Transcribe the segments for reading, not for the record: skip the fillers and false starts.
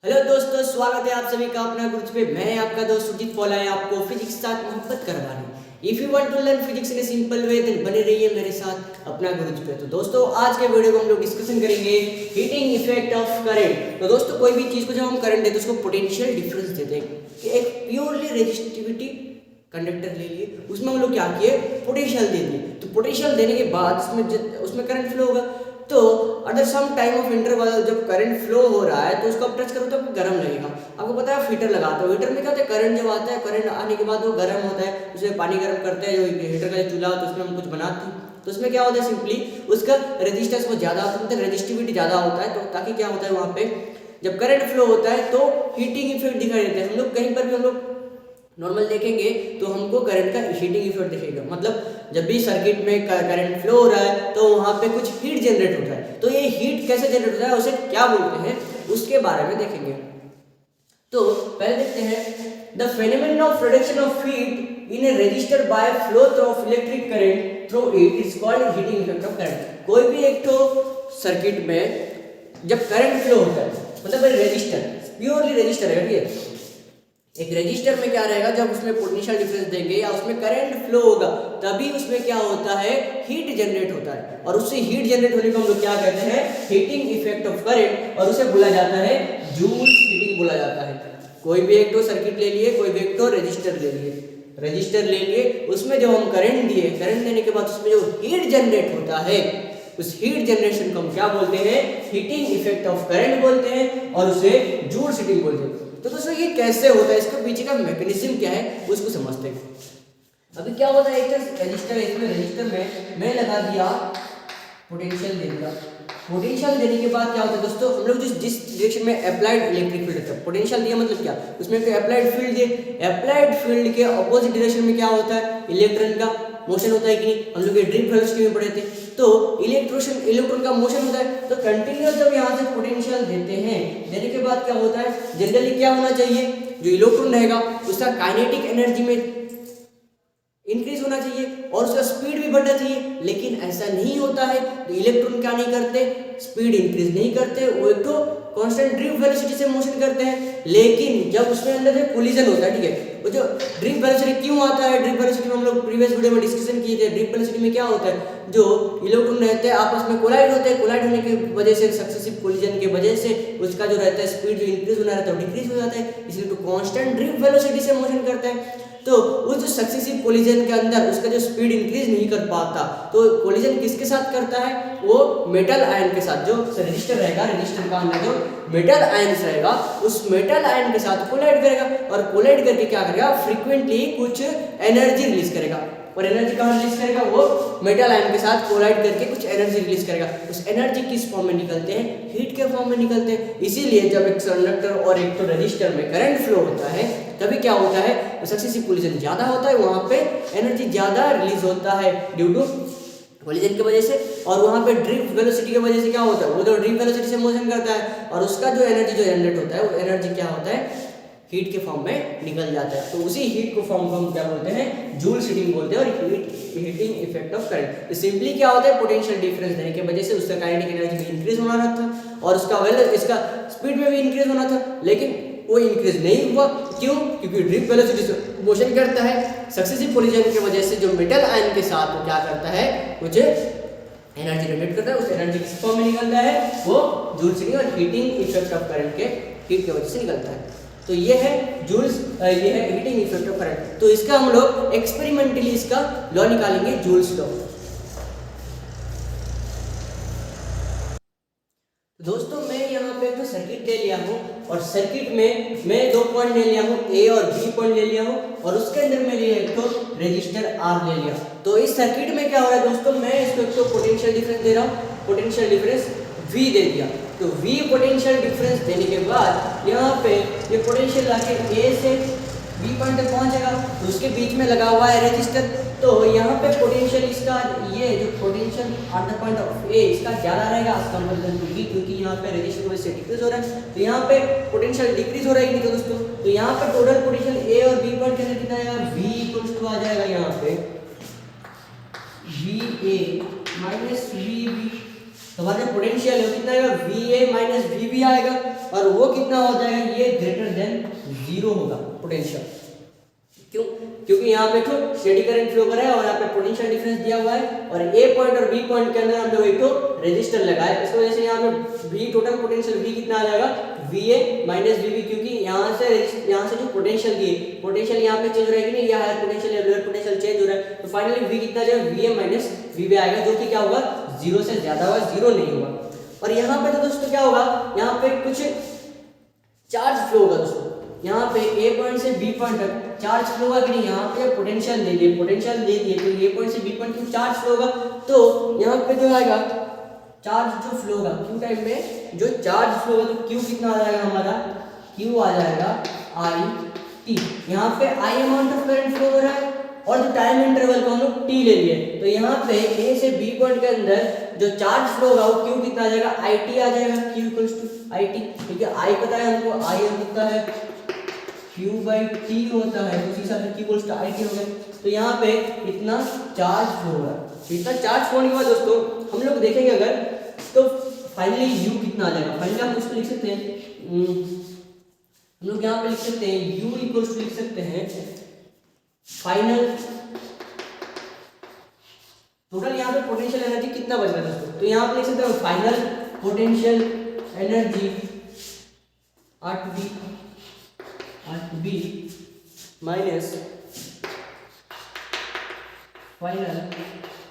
Hello दोस्तों, स्वागत है आप सभी का अपना ग्रुप पे। मैं आपका दोस्त सुजीत पॉल है, आपको फिजिक्स के साथ मोहब्बत करवा रहा हूँ। If you want to learn physics in a simple way then बने रहिए मेरे साथ अपना ग्रुप पे। तो दोस्तों, आज के वीडियो में हम लोग डिस्कशन करेंगे हीटिंग इफेक्ट ऑफ करंट। तो दोस्तों, कोई भी चीज को जब हम करंट देते हैं उसको पोटेंशियल डिफरेंस देते हैं कि एक प्योरली रेजिस्टिविटी कंडक्टर ले लिए, उसमें हम लोग क्या किए, पोटेंशियल दे दिए। तो पोटेंशियल देने के बाद उसमें करंट फ्लो होगा। तो अगर सम टाइम ऑफ इंटरवल जब करंट फ्लो हो रहा है तो उसको आप टच करो तो आपको गर्म लगेगा। आपको पता है हीटर लगाते हो, हीटर में क्या होता है, करंट जब आता है, करंट आने के बाद वो गर्म होता है, उसमें पानी गर्म करते हैं, जो हीटर का चूल्हा होता है उसमें हम कुछ बनाते हैं। तो उसमें क्या होता है, सिंपली उसका रेजिस्टेंस बहुत ज़्यादा होता है, मतलब रेजिस्टिविटी ज़्यादा होता है। तो ताकि क्या होता है, वहाँ पे जब करंट फ्लो होता है तो हीटिंग इफेक्ट दिखाई देता है। हम लोग कहीं पर भी हम लोग नॉर्मल देखेंगे तो हमको करंट का हीटिंग इफेक्ट दिखेगा। मतलब जब भी सर्किट में करंट फ्लो हो रहा है तो वहाँ पे कुछ हीट जनरेट होता है। तो ये हीट कैसे जनरेट होता है, उसे क्या बोलते हैं, उसके बारे में देखेंगे। तो पहले देखते हैं, the phenomenon of production of heat in a resistor by flow of electric current through it is called heating effect of current. कोई भी एक तो सर्किट में जब करंट फ्लो होता है, मतलब रजिस्टर प्योरली रजिस्टर है, ठीक है। एक रजिस्टर में क्या रहेगा, जब उसमें पोटेंशियल डिफरेंस देंगे या उसमें करंट फ्लो होगा तभी उसमें क्या होता है, हीट जनरेट होता है। और उससे हीट जनरेट होने को हम लोग क्या कहते हैं, हीटिंग इफेक्ट ऑफ करंट, और उसे बोला जाता है जूल्स हीटिंग बोला जाता है। कोई भी एक तो सर्किट ले लिए, कोई भी एक तो रजिस्टर ले लिए, रजिस्टर ले लिए, उसमें जब हम करंट दिए, करंट देने के बाद उसमें जो हीट जनरेट होता है, उस हीट जनरेशन को हम क्या बोलते हैं, हीटिंग इफेक्ट ऑफ करंट बोलते हैं, और उसे जूल्स हीटिंग बोलते हैं। तो दोस्तों, ये कैसे होता है, इसके पीछे का मैकेनिज्म क्या है उसको समझते हैं। अभी क्या होता है, एक रजिस्टर है, इसमें रजिस्टर में मैं लगा दिया, पोटेंशियल दे दिया। पोटेंशियल देने के बाद क्या होता है दोस्तों, हम लोग जिस डायरेक्शन में अप्लाइड इलेक्ट्रिक फील्ड है, पोटेंशियल दिया मतलब क्या, उसमें कोई अप्लाइड फील्ड दिए, अप्लाइड फील्ड के अपोजिट डायरेक्शन में क्या होता है, इलेक्ट्रॉन का मोशन होता है कि नहीं। हम लोग ये ड्रिफ्ट वेलोसिटी में पढ़े थे। तो इलेक्ट्रॉन का मोशन होता है। तो कंटिन्यूअस जब यहाँ से पोटेंशियल देते हैं, देने के बाद क्या होता है, जनरली क्या होना चाहिए, जो इलेक्ट्रॉन रहेगा उसका काइनेटिक एनर्जी में इंक्रीज होना चाहिए और उसका स्पीड भी बढ़ना चाहिए। लेकिन ऐसा नहीं होता है। तो इलेक्ट्रॉन क्या नहीं करते, स्पीड इंक्रीज नहीं करते, वो एक तो कांस्टेंट ड्रिफ्ट वेलोसिटी से मोशन करते हैं। लेकिन जब उसमें अंदर से कोलिजन होता है, ठीक है, वो जो ड्रिफ्ट वेलोसिटी क्यों आता है, ड्रिफ्ट वेलोसिटी में हम लोग प्रीवियस वीडियो में डिस्कशन किए थे। ड्रिफ्ट वेलोसिटी में क्या होता है, जो इलेक्ट्रॉन रहते हैं आपस में कोलाइड होते हैं, कोलाइड होने की वजह से, सक्सेसिव कोलिजन की वजह से उसका जो रहता है स्पीड जो इंक्रीज होना रहता है वो डिक्रीज हो जाता है। इसलिए तो कांस्टेंट ड्रिफ्ट वेलोसिटी से मोशन करता है। तो उस जो सक्सेसिव कोलिजन के अंदर उसका जो स्पीड इंक्रीज नहीं कर पाता, तो कोलिजन किसके साथ करता है, वो मेटल आयन के साथ। जो रजिस्टर रहेगा, रजिस्टर का अंदर जो मेटल आयन रहेगा उस मेटल आयन के साथ कोलाइड करेगा, और कोलाइड करके क्या करेगा, फ्रीक्वेंटली कुछ एनर्जी रिलीज करेगा। और एनर्जी कहाँ रिलीज करेगा, वो मेटल आयन के साथ कोलाइड करके कुछ एनर्जी रिलीज करेगा। उस एनर्जी किस फॉर्म में निकलते हैं, हीट के फॉर्म में निकलते हैं। इसीलिए जब एक कंडक्टर और एक तो रजिस्टर में करंट फ्लो होता है तभी क्या होता है, सक्सेसिव कोलिजन ज्यादा होता है, वहां पे एनर्जी ज्यादा रिलीज होता है ड्यू टू कोलिजन की वजह से। और वहां पे ड्रिफ्ट वेलोसिटी की वजह से क्या होता है, वो जो ड्रिफ्ट वेलोसिटी से मोशन करता है और उसका जो एनर्जी जो जनरेट होता है वो एनर्जी क्या होता है, हीट के फॉर्म में निकल जाता है। तो उसी हीट को फॉर्म को हम क्या बोलते हैं, जूल्स हीटिंग बोलते हैं, और हीटिंग इफेक्ट ऑफ करंट। तो सिंपली क्या होता है, पोटेंशियल डिफरेंस देने की वजह से उसका काइनेटिक एनर्जी में इंक्रीज होना रहा था और उसका इसका स्पीड में भी इंक्रीज होना था, लेकिन वो इंक्रीज नहीं हुआ। क्यों, क्योंकि ड्रिफ्ट वेलोसिटी से मोशन करता है, सक्सेसिव कोलिजन की वजह से जो मेटल आयन के साथ वो क्या करता है, कुछ एनर्जी जनरेट करता है। उस एनर्जी किस फॉर्म में निकलता है, वो जूल्स हीटिंग और हीटिंग इफेक्ट ऑफ करंट के हीट की वजह से निकलता है। तो ये है जूल्स, ये है हीटिंग इफेक्ट ऑफ करंट। तो इसका हम लोग एक्सपेरिमेंटली इसका लॉ निकालेंगे, जूल्स लॉ। दोस्तों, मैं यहाँ पे तो सर्किट ले लिया हूँ और सर्किट में मैं 2 पॉइंट ले लिया हूँ, ए और बी पॉइंट ले लिया हूँ, और उसके अंदर मैं लिया एक तो रजिस्टर आर ले लिया। तो इस सर्किट में क्या हो रहा है दोस्तों, मैं इसको एक तो पोटेंशियल डिफरेंस दे रहा हूँ, पोटेंशियल डिफरेंस V दे दिया। तो V पोटेंशियल डिफरेंस देने के बाद यहाँ पे ये पोटेंशियल लाके A से B पॉइंट तक पहुंचेगा, तो उसके बीच में लगा हुआ है रजिस्टर। तो यहाँ पे पोटेंशियल इसका, ये जो potential at the point of A इसका ज़्यादा रहेगा as कंपेयर टू B, क्योंकि यहाँ पे रजिस्टर की वजह से डिक्रीज हो रहा है। तो यहाँ पे पोटेंशियल डिक्रीज हो रहा है कि नहीं तो दोस्तों, तो यहाँ पे टोटल पोटेंशियल A और B पॉइंट के अंदर कितना आएगा, V इक्वल्स टू आ जाएगा यहाँ पे VA माइनस VB तो हमारा जो पोटेंशियल है वो कितना आएगा, VA माइनस VB आएगा, और वो कितना हो जाएगा, ये ग्रेटर देन 0 होगा पोटेंशियल। क्यों? क्योंकि यहाँ पे तो स्टेडी करंट फ्लो कर रहा है और यहाँ पे पोटेंशियल डिफरेंस दिया हुआ है, और A पॉइंट और B पॉइंट के अंदर हम लोग एक तो रेजिस्टर लगाए, इस वजह से यहाँ पे V टोटल पोटेंशियल V कितना आ जाएगा, VA माइनस VB, क्योंकि यहाँ से जो पोटेंशियल दी पोटेंशियल यहाँ पे चेंज हो रहा है कि नहीं, यहाँ हायर पोटेंशियल या लोअर पोटेंशियल चेंज हो रहा है, तो फाइनली V कितना जाएगा, VA माइनस VB आएगा, जो कि क्या होगा, 0 से ज्यादा होगा, 0 नहीं होगा। और यहाँ पे तो दोस्तों क्या होगा, यहाँ पे कुछ चार्ज फ्लो होगा दोस्तों, यहाँ पे A पॉइंट से B पॉइंट तक चार्ज फ्लो होगा कि नहीं, यहाँ पे पोटेंशियल दे दिए तो A पॉइंट से B पॉइंट तक चार्ज फ्लो होगा, तो यहाँ पे जो आएगा चार्ज जो फ्लो होगा Q टाइम में जो चार्ज फ्लो होगा, तो Q कितना आ जाएगा हमारा, Q आ जाएगा IT। यहाँ पे I amount of current flow हो रहा है और जो टाइम इंटरवल को हम लोग T ले लिए, तो यहाँ पे A से B पॉइंट के अंदर जो चार्ज फ्लो होगा वो Q कितना आ जाएगा, IT आ जाएगा, Q इक्वल्स टू IT, क्योंकि I पता है हमको, I कितना है Q/T होता है, उसी हिसाब से Q इक्वल्स टू IT हो गया। तो यहाँ पे इतना चार्ज फ्लो होगा, इतना चार्ज फ्लो होने के बाद दोस्तों हम लोग देखेंगे अगर, तो फाइनली U कितना आ जाएगा, फाइनली हम इसको लिख सकते हैं, हम लोग यहाँ पे लिख सकते हैं U इक्वल्स टू लिख सकते हैं फाइनल टोटल, यहाँ पे पोटेंशियल एनर्जी कितना बच रहा है दोस्तों, तो यहाँ पे लिख सकते हैं final potential energy at B minus final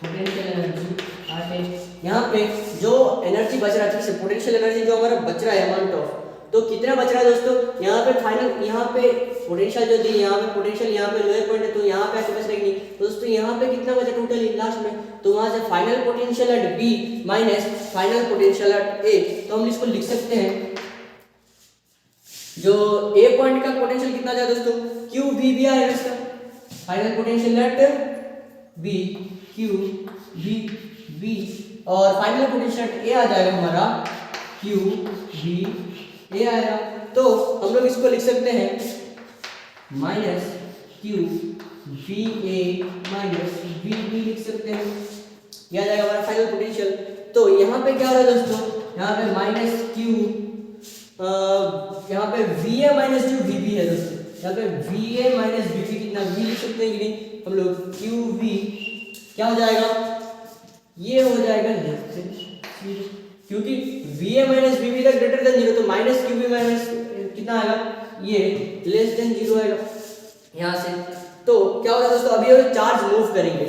potential energy at A। यहाँ पे जो एनर्जी बच रहा है, पोटेंशियल एनर्जी जो हमारा बच रहा है अमाउंट ऑफ, तो कितना बच रहा है दोस्तों, यहाँ पे फाइनल, यहाँ पे पोटेंशियल जो दी, यहाँ पे पोटेंशियल, यहाँ पे लोअर पॉइंट है, तो यहाँ पे ऐसे बच रहेगी नहीं, तो दोस्तों यहाँ पे कितना बचा टोटल लास्ट में, तो वहां से final potential at B minus final potential at A, तो हम इसको लिख सकते हैं, जो A पॉइंट का पोटेंशियल कितना जाए दोस्तों, QVB आएगा इसका, final potential at B QVB, और फाइनल पोटेंशियल एट A आ जाएगा हमारा QVA आएगा, तो हम लोग इसको लिख सकते हैं माइनस QVA माइनस VB लिख सकते हैं, यह आ जाएगा हमारा फाइनल पोटेंशियल। तो यहाँ पे क्या हो रहा है दोस्तों, यहाँ पे माइनस Q, यहाँ पे VA माइनस जो VB है दोस्तों, यहाँ पे VA माइनस VB कितना V लिख सकते हैं कि नहीं हम लोग, QV क्या हो जाएगा, ये हो जाएगा लेस देन 0, क्योंकि VA माइनस VB तक ग्रेटर देन 0, तो माइनस QV माइनस कितना आएगा, ये लेस देन 0 आएगा यहाँ से। तो क्या होगा दोस्तों, अभी अगर चार्ज मूव करेंगे,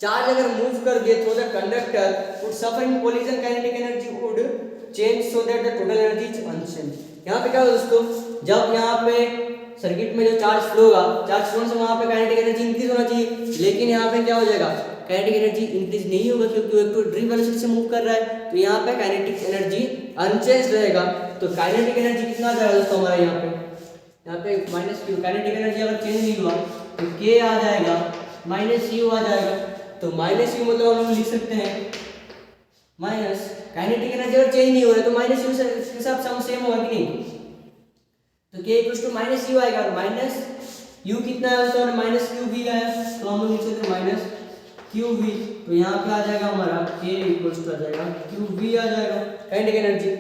चार्ज अगर मूव कर दिए तो the conductor would suffer in collision, kinetic energy would change so that the total energy is unchanged. यहाँ पे क्या होगा दोस्तों, जब यहाँ पे सर्किट में जो चार्ज फ्लो होगा, चार्ज फ्लो से वहाँ पे काइनेटिक एनर्जी इंक्रीज होना चाहिए, लेकिन यहाँ पे क्या हो जाएगा, काइनेटिक एनर्जी इंक्रीज नहीं होगा, क्योंकि वो एक तो ड्री वेलोसिटी से मूव कर रहा है, तो यहाँ पे काइनेटिक एनर्जी अनचेंज रहेगा। तो काइनेटिक एनर्जी कितना आ जाएगा दोस्तों हमारा, यहाँ पे माइनस Q, काइनेटिक एनर्जी अगर चेंज नहीं हुआ तो K आ जाएगा माइनस U आ जाएगा, तो माइनस U मतलब हम लोग लिख सकते हैं माइनस, काइनेटिक एनर्जी अगर चेंज नहीं हो रहा है तो माइनस U के साथ सम सेम होगा कि नहीं, तो K equals to minus U आएगा, और माइनस U कितना है दोस्तों, माइनस QV आया, तो हम लोग लिख सकते हैं माइनस QV, तो यहाँ पे आ जाएगा हमारा K इक्वल्स टू आ जाएगा QV आ जाएगा काइनेटिक एनर्जी।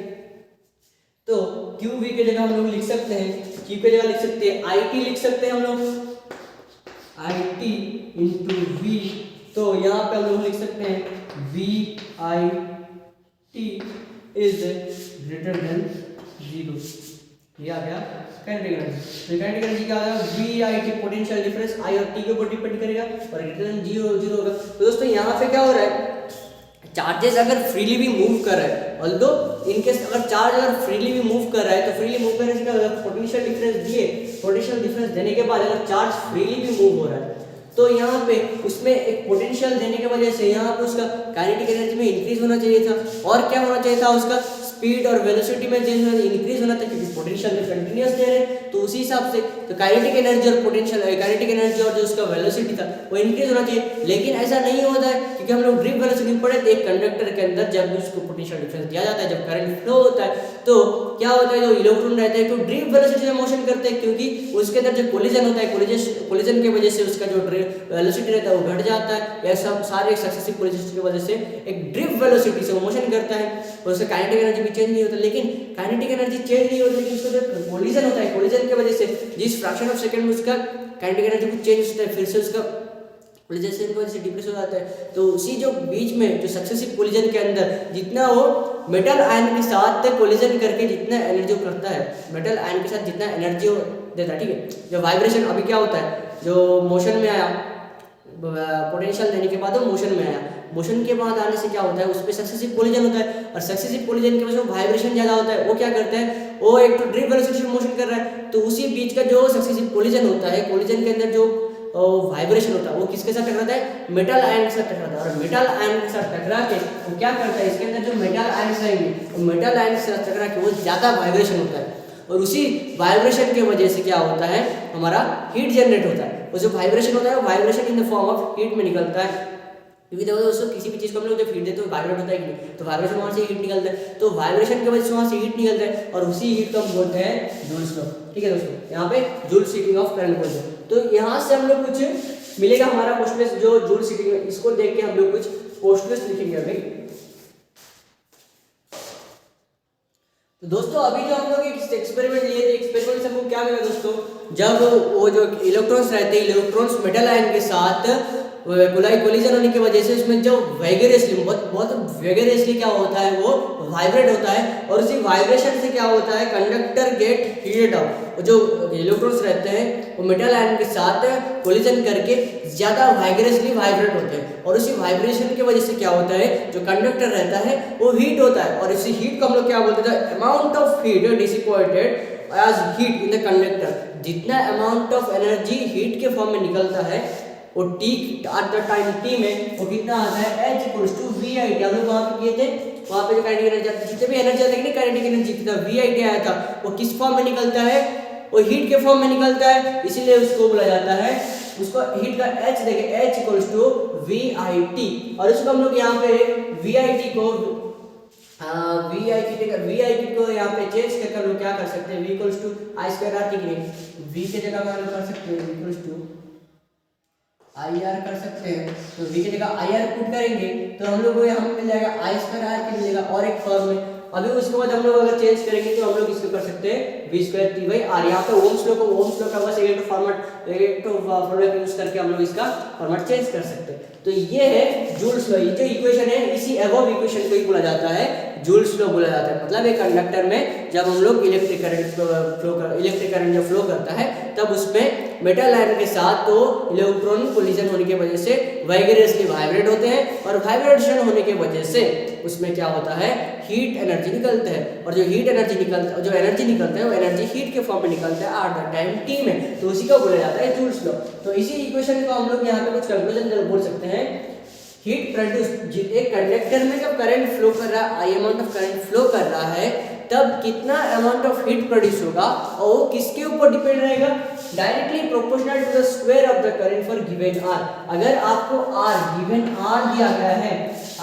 तो QV के जगह हम लोग लिख सकते हैं, Q के जगह लिख सकते हैं IT लिख सकते हैं हम लोग, IT इंटू V, तो यहाँ पे हम लोग लिख सकते हैं VIT इज ग्रेटर देन 0, ये आ गया काइनेटिक एनर्जी। तो काइनेटिक एनर्जी क्या आ गया, VIT पोटेंशियल डिफरेंस I और T के ऊपर डिपेंड करेगा, और ग्रेटर देन 0 होगा। तो दोस्तों यहाँ पे क्या हो रहा है, चार्जेस अगर फ्रीली भी मूव कर रहा है, ऑल्दो इनकेस अगर चार्ज अगर फ्रीली भी मूव कर रहा है, तो फ्रीली मूव करने से क्या होगा, पोटेंशियल डिफरेंस दिए, पोटेंशियल डिफरेंस देने के बाद अगर चार्ज फ्रीली भी मूव हो रहा है, तो यहाँ पे उसमें एक पोटेंशियल देने की वजह से यहाँ पे उसका काइनेटिक एनर्जी में इंक्रीज होना चाहिए था, और क्या होना चाहिए था, उसका स्पीड और वेलोसिटी में चेंज होना, इंक्रीज होना था, क्योंकि पोटेंशियल में कंटिन्यूअस दे रहे हैं, तो उसी हिसाब से तो काइनेटिक एनर्जी और पोटेंशियल, काइनेटिक एनर्जी और जो उसका वेलोसिटी था वो इंक्रीज होना चाहिए, लेकिन ऐसा नहीं होता है, क्योंकि हम लोग ड्रिप वेलोसिटी पढ़े थे, एक कंडक्टर के अंदर जब उसको पोटेंशियल डिफरेंस दिया जाता है, जब करंट फ्लो होता है, तो क्या होता है, जो इलेक्ट्रॉन रहता है तो ड्रिफ्ट वेलोसिटी से मोशन करते हैं, क्योंकि उसके अंदर जो कोलिजन होता है, कोलिजन की वजह से उसका जो ड्रिफ्ट वेलोसिटी रहता है वो घट जाता है। यह सब सारे सक्सेसिव कोलिजन की वजह से एक ड्रिफ्ट वेलोसिटी से वो मोशन करता है और उसका काइनेटिक एनर्जी भी चेंज नहीं होता। लेकिन काइनेटिक एनर्जी चेंज नहीं होती, लेकिन उसका जो कोलिजन होता है, कोलिजन की वजह से जिस फ्रैक्शन ऑफ सेकंड में उसका काइनेटिक एनर्जी भी चेंज होता है, फिर से उसका कोलिजन की वजह से डिप्रेस हो जाता है। तो उसी जो बीच में जो सक्सेसिव कोलिजन के अंदर जितना वो मेटल आयन के साथ कोलिजन करके जितना एनर्जी करता है, मेटल आयन के साथ जितना एनर्जी देता है, ठीक है। जो वाइब्रेशन अभी क्या होता है, जो मोशन में आया, पोटेंशियल देने के बाद वो मोशन में आया, मोशन के बाद आने से क्या होता है, उस पर सक्सेसिव कोलिजन होता है और सक्सेसिव कोलिजन की वजह से वाइब्रेशन ज़्यादा होता है। वो क्या करता है, वो एक तो ड्रिफ्ट वेलोसिटी से मोशन कर रहा है, तो उसी बीच का जो सक्सेसिव कोलिजन होता है, कोलिजन के अंदर जो वाइब्रेशन होता है वो किसके साथ टकराता है, मेटल आयन के साथ टकराता है। और मेटल आयन के साथ टकरा के वो क्या करता है, इसके अंदर जो मेटल आयन रहेंगे वो मेटल आयन के साथ टकरा के वो ज़्यादा वाइब्रेशन होता है और उसी वाइब्रेशन की वजह से क्या होता है, हमारा हीट जनरेट होता है। और जो वाइब्रेशन होता है वो vibration in the form of heat में निकलता है, क्योंकि देखो दोस्तों किसी भी चीज़ को हम लोग जब हीट देते हैं तो वाइब्रेट होता है कि नहीं, तो वाइब्रेशन वहाँ से हीट निकलता है, तो वाइब्रेशन की वजह से वहाँ से हीट निकलता है और उसी हीट को हम बोलते हैं जूल्स लॉ। ठीक है दोस्तों, यहाँ पे जूल्स हीटिंग ऑफ करंट बोलते हैं। तो यहाँ से हम लोग कुछ मिलेगा हमारा पोस्टुलेस, जो जूल्स हीटिंग है, इसको देख के हम लोग कुछ पोस्टुलेस लिखेंगे अभी। तो दोस्तों अभी जो हम लोग एक एक्सपेरिमेंट लिए थे, एक्सपेरिमेंट से हमको क्या मिला दोस्तों, जब वो जो इलेक्ट्रॉन्स रहते हैं, इलेक्ट्रॉन्स मेटल आयन के साथ कोलिजन होने की वजह से उसमें जो वेगरियसली बहुत वेगरियसली क्या होता है, वो वाइब्रेट होता है और उसी वाइब्रेशन से क्या होता है, कंडक्टर गेट हीटेड अप। जो इलेक्ट्रॉन्स रहते हैं वो मेटल आयन के साथ कोलिजन करके ज़्यादा वाइब्रेसली वाइब्रेट होते हैं और उसी वाइब्रेशन की वजह से क्या होता है, जो कंडक्टर रहता है वो हीट होता है और इसी हीट को हम लोग क्या बोलते हैं, amount of heat dissipated as heat in the conductor. जितना अमाउंट ऑफ एनर्जी हीट के फॉर्म में निकलता है वो T at the time T में वो कितना आता है, H इक्वल्स टू VIT। हम लोग वहाँ पे किए थे, वहाँ पे जो काइनेटिक एनर्जी आती है, जितने भी एनर्जी आती है, काइनेटिक एनर्जी कितना VIT आया था, वो किस फॉर्म में निकलता है, वो हीट के फॉर्म में निकलता है, इसीलिए उसको बोला जाता है, उसको हीट का H देखें, H इक्वल्स टू VIT। और उसको हम लोग यहाँ पे VIT को VIT को यहाँ पे चेंज करके हम लोग क्या कर सकते हैं, V equals to I square R, ठीक है, V के जगह हम लोग कर सकते हैं V इक्वल्स टू IR कर सकते हैं। तो V की जगह IR पुट करेंगे तो हम लोग को यहाँ मिल जाएगा I स्क्वायर R के मिलेगा और एक फॉर्म में। अभी उसके बाद हम लोग अगर चेंज करेंगे तो हम लोग इसको कर सकते हैं V square T by R। यहाँ पे ओम्स लॉ का बस एक फॉर्मूला यूज करके हम लोग इसका फॉर्मेट चेंज कर सकते हैं। तो ये है जूल्स लॉ। ये जो इक्वेशन है, इसी अबव इक्वेशन को ही बोला जाता है जूल्स लॉ बोला जाता है। मतलब एक कंडक्टर में जब हम लोग इलेक्ट्रिक करंट जब फ्लो करता है तब उसमें मेटल आयन के साथ तो इलेक्ट्रॉन कोलिजन होने की वजह से वाइब्रेसली वाइब्रेट होते हैं और वाइब्रेशन होने की वजह से उसमें क्या होता है, हीट एनर्जी निकलता है और जो एनर्जी निकलता है वो एनर्जी हीट के फॉर्म में निकलता है एट द टाइम टी में। तो उसी को बोला जाता है जूल्स लॉ। तो इसी इक्वेशन को हम लोग यहाँ पे कुछ कंक्लूजन बोल सकते हैं। हीट प्रोड्यूस, एक कंडक्टर में जब करंट फ्लो कर रहा है, आई अमाउंट ऑफ करंट फ्लो कर रहा है, तब कितना अमाउंट ऑफ हीट प्रोड्यूस होगा और वो किसके ऊपर डिपेंड रहेगा, directly proportional to the square of the current for given R। अगर आपको गिवन R दिया गया है,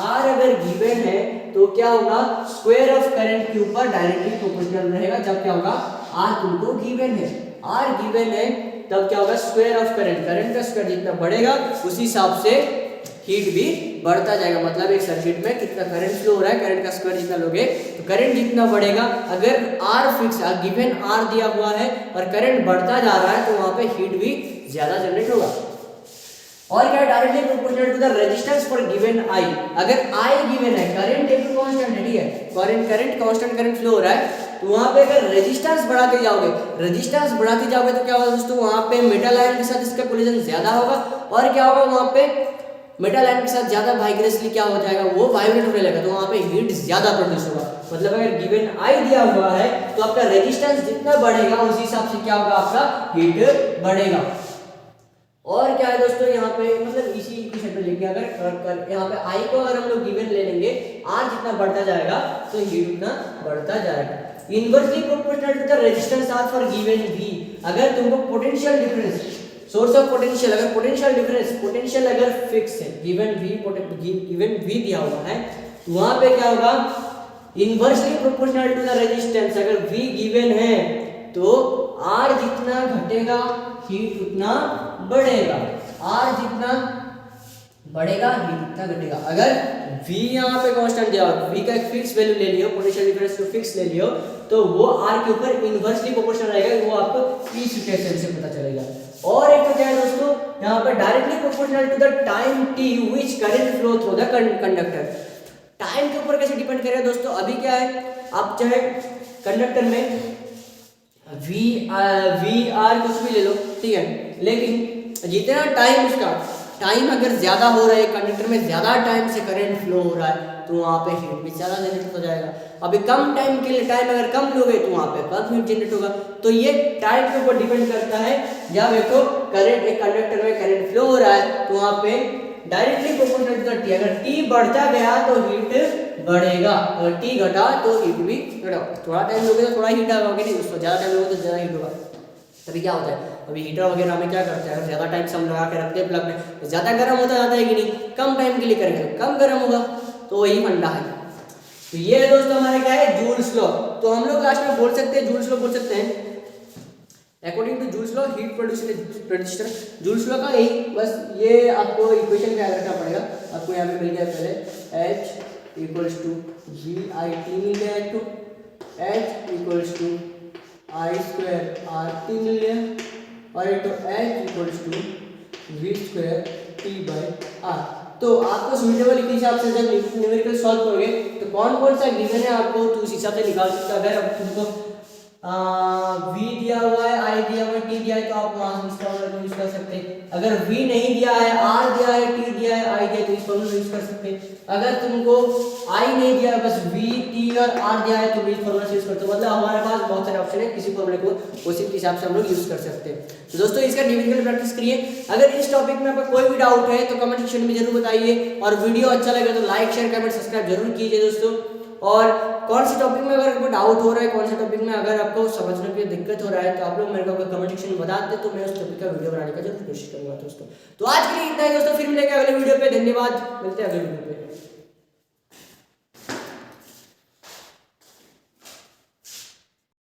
R अगर गिवन है तो क्या होगा, स्क्वायर ऑफ करंट के ऊपर डायरेक्टली प्रोपोर्शनल रहेगा। जब क्या होगा, R तुमको गिवन है, R गिवन है, तब क्या होगा, स्क्वायर ऑफ करंट का स्क्वायर जितना बढ़ेगा उसी हिसाब से हीट भी बढ़ता जाएगा। मतलब एक सर्किट में कितना करंट फ्लो हो रहा है, करंट का स्क्वायर जितना लोगे तो करंट जितना बढ़ेगा। अगर R फिक्स गिवन R दिया हुआ है और करंट बढ़ता जा रहा है तो वहां पे हीट भी ज्यादा जनरेट होगा। और क्या, directly proportional to the resistance for given I। अगर I गिवन है, करंट एक कांस्टेंट है, ठीक है, करंट कांस्टेंट करंट फ्लो हो रहा है, तो वहां पे अगर रेजिस्टेंस बढ़ाते जाओगे तो क्या होगा दोस्तों, वहां पे मेटल आयन के साथ इसका कोलिजन ज्यादा होगा और क्या होगा, वहां पे मेटल आयन के साथ ज्यादा वाइब्रेसली क्या हो जाएगा, वो वाइब्रेट होने लगेगा, तो वहां पे हीट ज्यादा प्रोड्यूस होगा। मतलब अगर गिवन I दिया हुआ है तो आपका रेजिस्टेंस जितना बढ़ेगा उसी हिसाब से क्या होगा, आपका हीट बढ़ेगा। और क्या है दोस्तों, यहाँ पे मतलब इसी इक्वेशन पे लेके अगर यहाँ पे I को अगर हम लोग गिवन ले लेंगे, R जितना बढ़ता जाएगा तो हीट उतना बढ़ता जाएगा। Inversely proportional to the resistance R for given V। अगर तुमको potential difference, source of potential, अगर पोटेंशियल अगर फिक्स है, गिवन V दिया हुआ है, तो वहां पे क्या होगा, inversely proportional to the resistance. अगर V गिवन है तो R जितना घटेगा हीट उतना बढ़ेगा, R जितना बढ़ेगा हीट उतना घटेगा। अगर V यहाँ पे कांस्टेंट दिया हो, V का एक फिक्स वैल्यू ले लियो, पोटेंशियल डिफरेंस को फिक्स ले लियो, तो वो R के ऊपर इनवर्सली प्रोपोर्शनल रहेगा, वो आपको इस इक्वेशन से पता चलेगा। और एक तो क्या है दोस्तों, यहाँ पर directly proportional to the time t which current flow through the conductor. Time के ऊपर कैसे डिपेंड करेगा दोस्तों, अभी क्या है, आप चाहे कंडक्टर में वी आर कुछ भी ले लो, ठीक है, लेकिन जितना टाइम उसका टाइम अगर ज्यादा हो रहा है, कंडक्टर में ज्यादा टाइम से करंट फ्लो हो रहा है, तो वहाँ पे हीट भी ज्यादा जनरेट हो जाएगा। अभी कम टाइम के लिए टाइम अगर कम लोगे तो वहाँ पे कम हीट जनरेट होगा। तो ये टाइम के ऊपर डिपेंड करता है। जब एक करंट एक कंडक्टर में करंट फ्लो हो रहा है तो वहाँ पे directly proportional to the T. अगर टी बढ़ता गया तो हीट बढ़ेगा, अगर टी घटा तो हीट भी घटेगा। थोड़ा टाइम लोगे तो थोड़ा हीट आएगा, नहीं उसको ज्यादा टाइम लोगे तो ज्यादा हीट होगा। तभी क्या होता है, अभी हीटर वगैरह में क्या करते हैं, अगर ज्यादा टाइम से हम लगा के रखते हैं प्लग में तो ज्यादा गर्म होता जाता है कि नहीं, कम टाइम के लिए करेंगे कम गर्म होगा। तो वही फंडा है। तो ये है दोस्तों हमारे क्या है, जूल्स लॉ। तो हम लोग लास्ट में बोल सकते हैं, जूल्स लॉ बोल सकते हैं, according to Joule's law heat produce resistor. Joule's law का यही बस ये आपको इक्वेशन क्या रखना पड़ेगा। आपको यहाँ पे मिल गया पहले H इक्वल्स टू VIT मिल गया, एक तो H equals to I square RT मिल गया, और एक तो H equals to V square T by R। तो आपको सुटेबल इस हिसाब से जब न्यूमेरिकल सॉल्व करोगे तो कौन कौन सा गिवन है आपको तो उस हिसाब से निकाल सकते। अगर अब तुमको V दिया हुआ है, I दिया हुआ है, T दिया है तो आप वहाँ से इस फॉर्मूला को यूज कर सकते हैं। अगर V नहीं दिया है, R दिया है, T दिया है, I दिया है तो इस फॉर्मूला को यूज कर सकते हैं। अगर तुमको I नहीं दिया है, बस V, T और R दिया है तो इस फॉर्मूला से यूज करते हो। मतलब हमारे पास बहुत सारे ऑप्शन है, किसी फॉर्मूले को उसी के हिसाब से हम लोग यूज कर सकते हैं। तो दोस्तों इसका न्यूमेरिकल प्रैक्टिस करिए। अगर इस टॉपिक में आपका कोई भी डाउट है तो कमेंट सेक्शन में जरूर बताइए, और वीडियो अच्छा लगे तो लाइक शेयर कमेंट सब्सक्राइब जरूर कीजिए दोस्तों। और कौन से टॉपिक में अगर आपको डाउट हो रहा है, कौन से टॉपिक में अगर आपको समझने में दिक्कत हो रहा है तो आप लोग मेरे को कमेंट सेक्शन में बता दें, तो मैं उस टॉपिक का वीडियो बनाने का जरूर कोशिश करूंगा दोस्तों। तो आज के लिए इतना ही दोस्तों, फिर मिलेंगे अगले वीडियो पे। धन्यवाद, मिलते हैं अगले वीडियो पे।